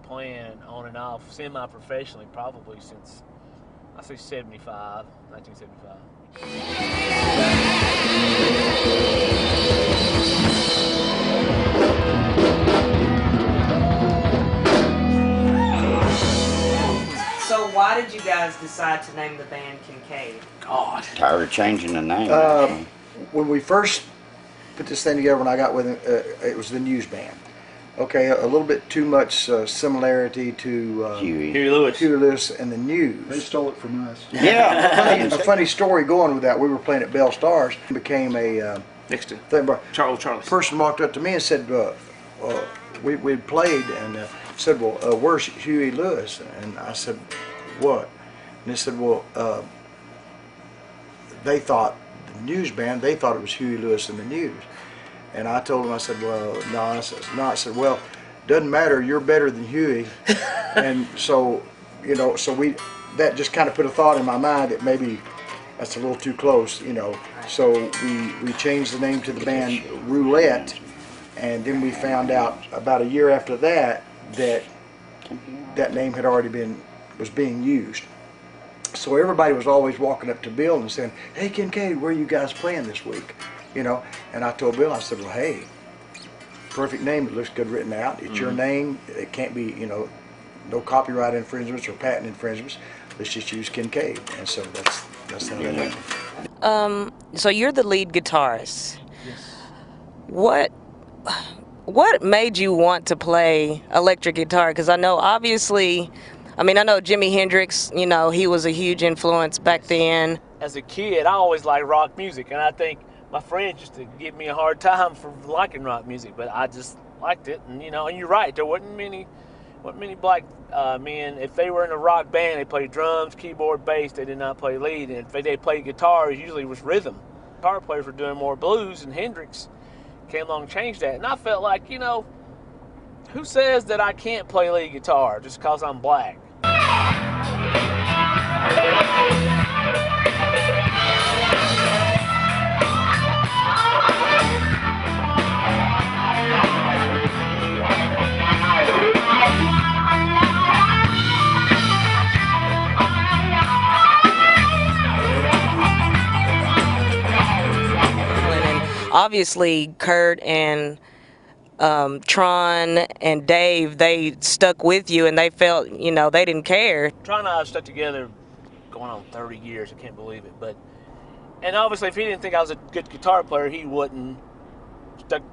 playing on and off semi-professionally probably since, I say 1975. So why did you guys decide to name the band Kincaid? God. Tired of changing the name. When we first put this thing together, when I got with it, it was the News Band. Okay, a little bit too much similarity to Huey Lewis and the News. They stole it from us. Yeah. A funny story going with that. We were playing at Bell Stars. Became a Next to thing. Charlie. Person walked up to me and said, we'd played and said, well, where's Huey Lewis? And I said, what? And they said, well, they thought the News Band, they thought it was Huey Lewis and the News. And I told them, I said, well, no. I said, well, doesn't matter, you're better than Huey. And so, you know, that just kind of put a thought in my mind that maybe that's a little too close, you know. So we changed the name to the band Roulette, and then we found out about a year after that that name had already was being used. So everybody was always walking up to Bill and saying, hey Kincaid, where are you guys playing this week? You know, and I told Bill, I said, well, hey, perfect name, it looks good written out. It's your name, it can't be, you know, no copyright infringements or patent infringements. Let's just use Kincaid. And so that's how that happened. So you're the lead guitarist. Yes. What made you want to play electric guitar? Because I know, obviously, I know Jimi Hendrix, you know, he was a huge influence back then. As a kid, I always liked rock music, and I think my friends used to give me a hard time for liking rock music, but I just liked it. And you know, and you're right, there wasn't many black men. If they were in a rock band, they played drums, keyboard, bass. They did not play lead. And if they played guitar, it usually was rhythm. Guitar players were doing more blues, and Hendrix came along and changed that. And I felt like, you know, who says that I can't play lead guitar just because I'm black? Obviously, Kurt and Tron and Dave, they stuck with you, and they felt, you know, they didn't care. Tron and I have stuck together going on 30 years. I can't believe it. And obviously, if he didn't think I was a good guitar player, he wouldn't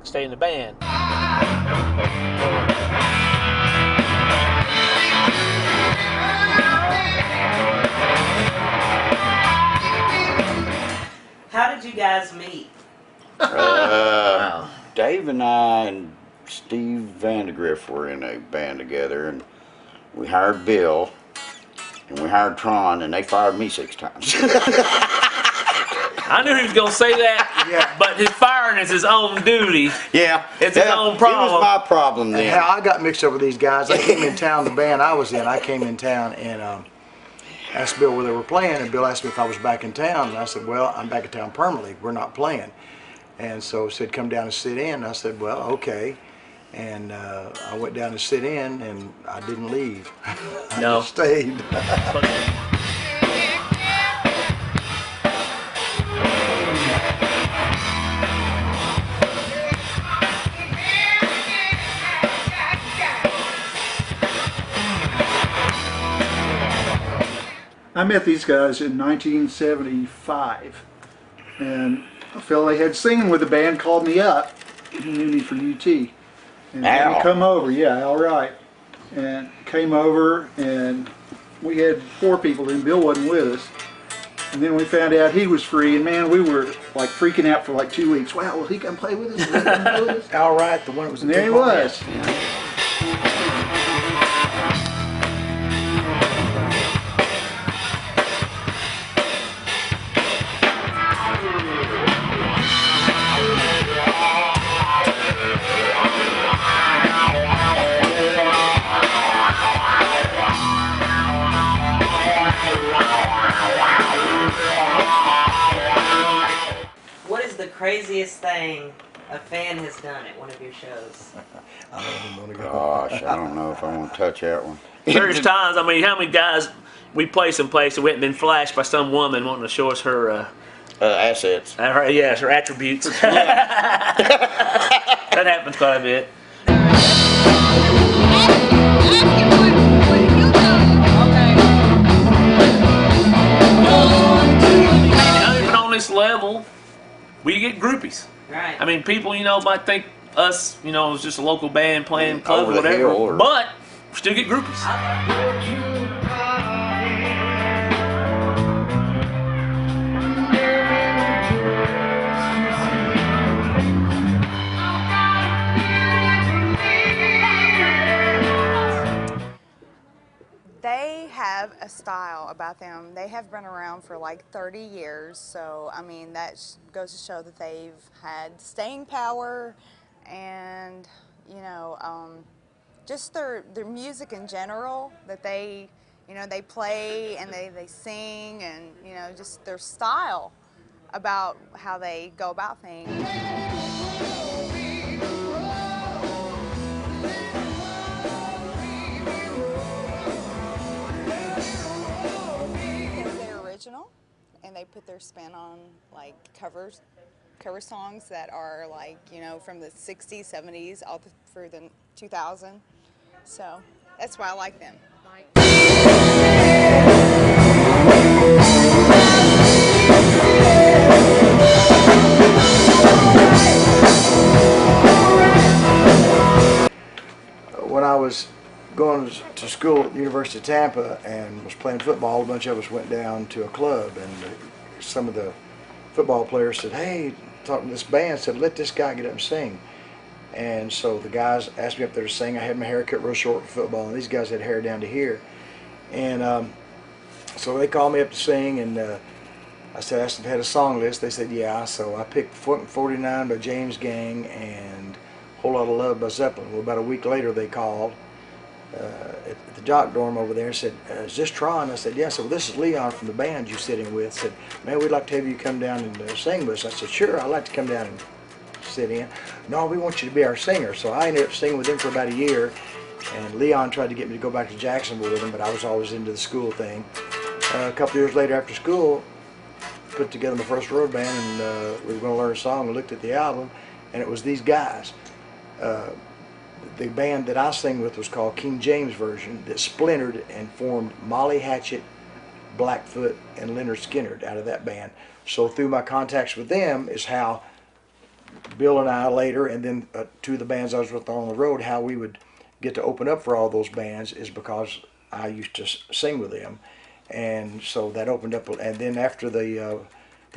stay in the band. How did you guys meet? Dave and I and Steve Vandegrift were in a band together, and we hired Bill, and we hired Tron, and they fired me 6 times. I knew he was going to say that, Yeah. but his firing is his own duty. Yeah. It's his own problem. It was my problem then. How I got mixed up with these guys, I came in town, the band I was in, I came in town and asked Bill where they were playing, and Bill asked me if I was back in town, and I said, well, I'm back in town permanently, we're not playing. And so he said, come down and sit in. I said, well, okay. And I went down to sit in, and I didn't leave. I No. just stayed. I met these guys in 1975, and a fellow they had singing with the band called me up. He knew me from UT. And Al. he come over, yeah, all right. And came over, and we had 4 people, and Bill wasn't with us. And then we found out he was free, and man, we were like freaking out for like 2 weeks. Wow, will he come play with us? Will he come play with us? All right, the one that was. And there he was. What is the craziest thing a fan has done at one of your shows? I don't even want to go. Gosh, I don't know if I want to touch that one. Various times. I mean, how many guys we play someplace and we haven't been flashed by some woman wanting to show us her, Assets. her attributes. That happens quite a bit. Even on this level, we get groupies. Right. I mean, people, might think us, is just a local band playing club or Over the whatever, hill or- but we still get groupies. They have a style about them. They have been around for like 30 years, so I mean that goes to show that they've had staying power, and just their music in general, that they they play and they sing, and just their style about how they go about things. And they put their spin on like cover songs that are like from the 60s, 70s, all through the 2000s. So that's why I like them. When I was going to school at the University of Tampa and was playing football, a bunch of us went down to a club, and some of the football players said, "Hey," talking to this band, said, "Let this guy get up and sing." And so the guys asked me up there to sing. I had my hair cut real short for football, and these guys had hair down to here. And so they called me up to sing, and I said, I asked if they had a song list. They said, yeah. So I picked 49 by James Gang and Whole Lot of Love by Zeppelin. Well, about a week later, they called at the jock dorm over there and said, "Is this Tron?" I said, "Yeah." So this is Leon from the band you're sitting with. Said, "Man, we'd like to have you come down and sing with us." I said, "Sure, I'd like to come down and sit in." "No, we want you to be our singer." So I ended up singing with him for about a year, and Leon tried to get me to go back to Jacksonville with him, but I was always into the school thing. A couple years later, after school, put together my first road band, and we were going to learn a song. We looked at the album, and it was these guys. The band that I sang with was called King James Version, that splintered and formed Molly Hatchet, Blackfoot, and Leonard Skinner out of that band. So through my contacts with them is how Bill and I later, and then two of the bands I was with on the road, how we would get to open up for all those bands is because I used to sing with them. And so that opened up, and then after the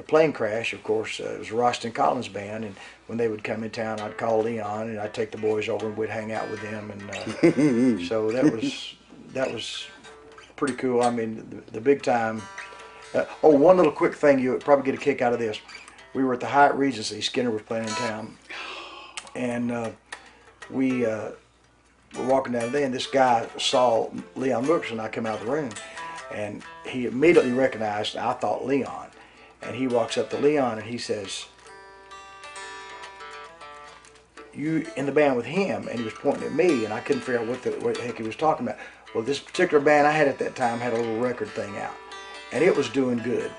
plane crash, of course, it was Roston Collins band, and when they would come in town, I'd call Leon, and I'd take the boys over, and we'd hang out with them, and so that was pretty cool. I mean, the big time. One little quick thing, you would probably get a kick out of this. We were at the Hyatt Regency. Skinner was playing in town, and we were walking down there, and this guy saw Leon Brooks, and I come out of the room, and he immediately recognized, I thought, Leon. And he walks up to Leon and he says, "You in the band with him?" And he was pointing at me, and I couldn't figure out what the heck he was talking about. Well, this particular band I had at that time had a little record thing out, and it was doing good.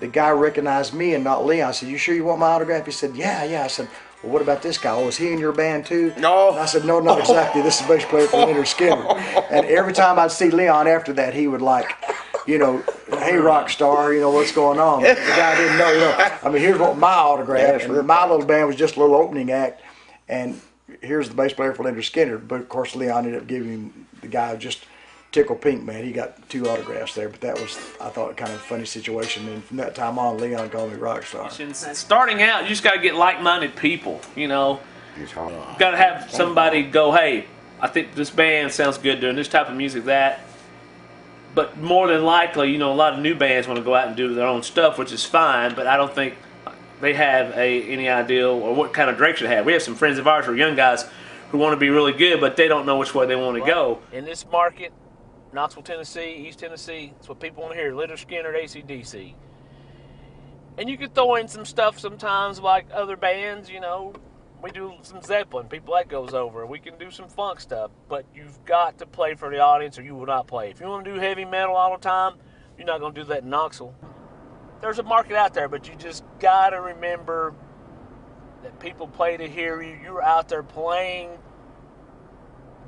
The guy recognized me and not Leon. I said, "You sure you want my autograph?" He said, "Yeah, yeah." I said, "Well, what about this guy? Oh, is he in your band too?" No. And I said, "No, not exactly. This is the bass player for Leonard Skinner." And every time I'd see Leon after that, he would like, "Hey, rock star, what's going on?" The guy didn't know, I mean, here's what my autograph, and my little band was just a little opening act, and here's the bass player for Leonard Skinner. But of course, Leon ended up giving the guy just tickle pink, man. He got 2 autographs there, but that was, I thought, kind of a funny situation. And from that time on, Leon called me rock star. Starting out, you just got to get like-minded people. It's hard. Got to have somebody go, "Hey, I think this band sounds good doing this type of music." But more than likely, a lot of new bands want to go out and do their own stuff, which is fine, but I don't think they have any idea or what kind of direction they have. We have some friends of ours who are young guys who want to be really good, but they don't know which way they want to go. In this market, Knoxville, Tennessee, East Tennessee, that's what people want to hear, Leonard Skinner, AC/DC. And you could throw in some stuff sometimes like other bands, we do some Zeppelin. People that goes over. We can do some funk stuff, but you've got to play for the audience, or you will not play. If you want to do heavy metal all the time, you're not going to do that in Knoxville. There's a market out there, but you just got to remember that people play to hear you. You're out there playing,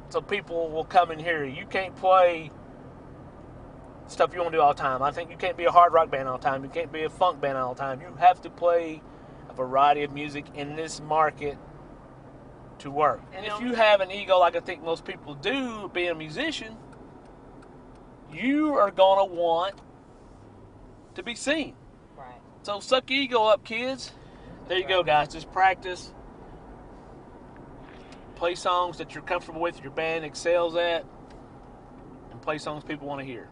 so people will come and hear you. You can't play stuff you want to do all the time. I think you can't be a hard rock band all the time. You can't be a funk band all the time. You have to play a variety of music in this market to work. And if you have an ego like I think most people do, being a musician, you are going to want to be seen. Right. So suck your ego up, kids. There you go, guys. Just practice. Play songs that you're comfortable with, your band excels at, and play songs people want to hear.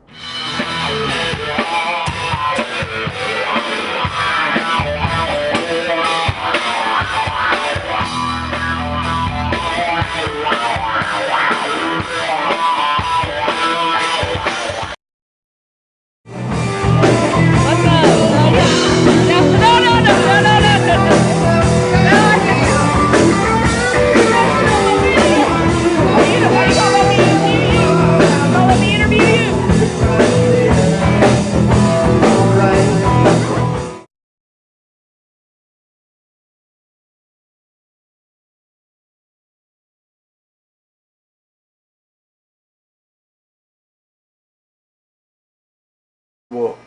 Well,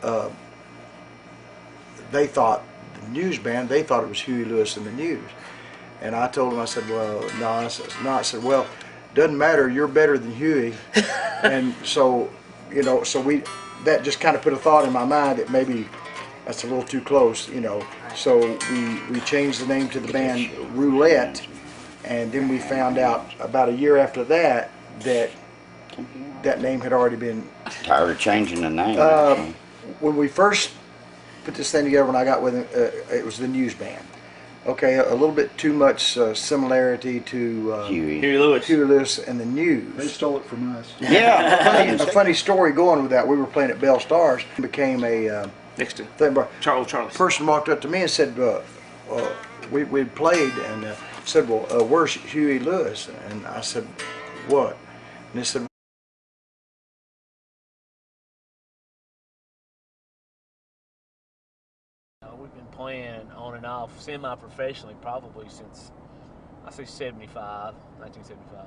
they thought, the news band, they thought it was Huey Lewis and the News. And I told them, I said, well, no, I said, well, doesn't matter, you're better than Huey. And so, you know, that just kind of put a thought in my mind that maybe that's a little too close, you know. So we changed the name to the band Roulette, and then we found out about a year after that that name had already been... Tired of changing the name. When we first put this thing together, when I got with it, it was the News Band. Okay, a little bit too much similarity to Huey Lewis and the They News. stole it from us. Yeah. A funny story going with that, we were playing at Bell Stars, became a Next to thing, but Charlie. person walked up to me and said, we'd played, and said, well, where's Huey Lewis? And I said, what? And they said, we've been playing on and off semi-professionally probably since, I say 1975.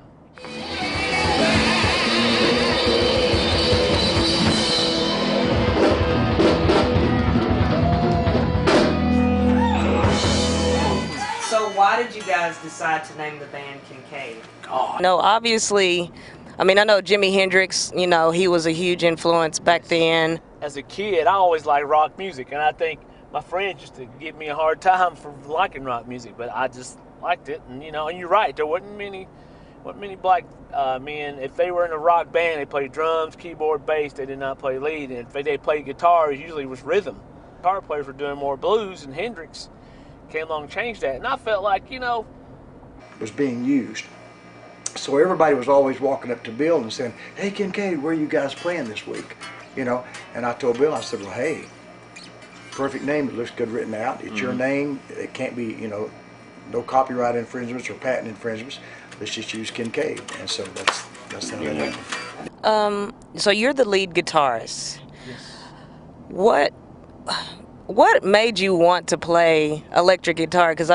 So why did you guys decide to name the band Kincaid? God. No, obviously, I mean, I know Jimi Hendrix, you know, he was a huge influence back then. As a kid, I always liked rock music, and I think my friends used to give me a hard time for liking rock music, but I just liked it. And you know, and you're right, there wasn't many black men. If they were in a rock band, they played drums, keyboard, bass. They did not play lead, and if they played guitar, it usually was rhythm. Guitar players were doing more blues, and Hendrix came along and changed that. And I felt like, you know, was being used. So everybody was always walking up to Bill and saying, hey, Kincaid, where are you guys playing this week? You know, and I told Bill, I said, well, hey, perfect name, it looks good written out. It's your name, it can't be, you know, no copyright infringements or patent infringements. Let's just use Kincaid. And so that's how that happened. So you're the lead guitarist. Yes. What made you want to play electric guitar? Because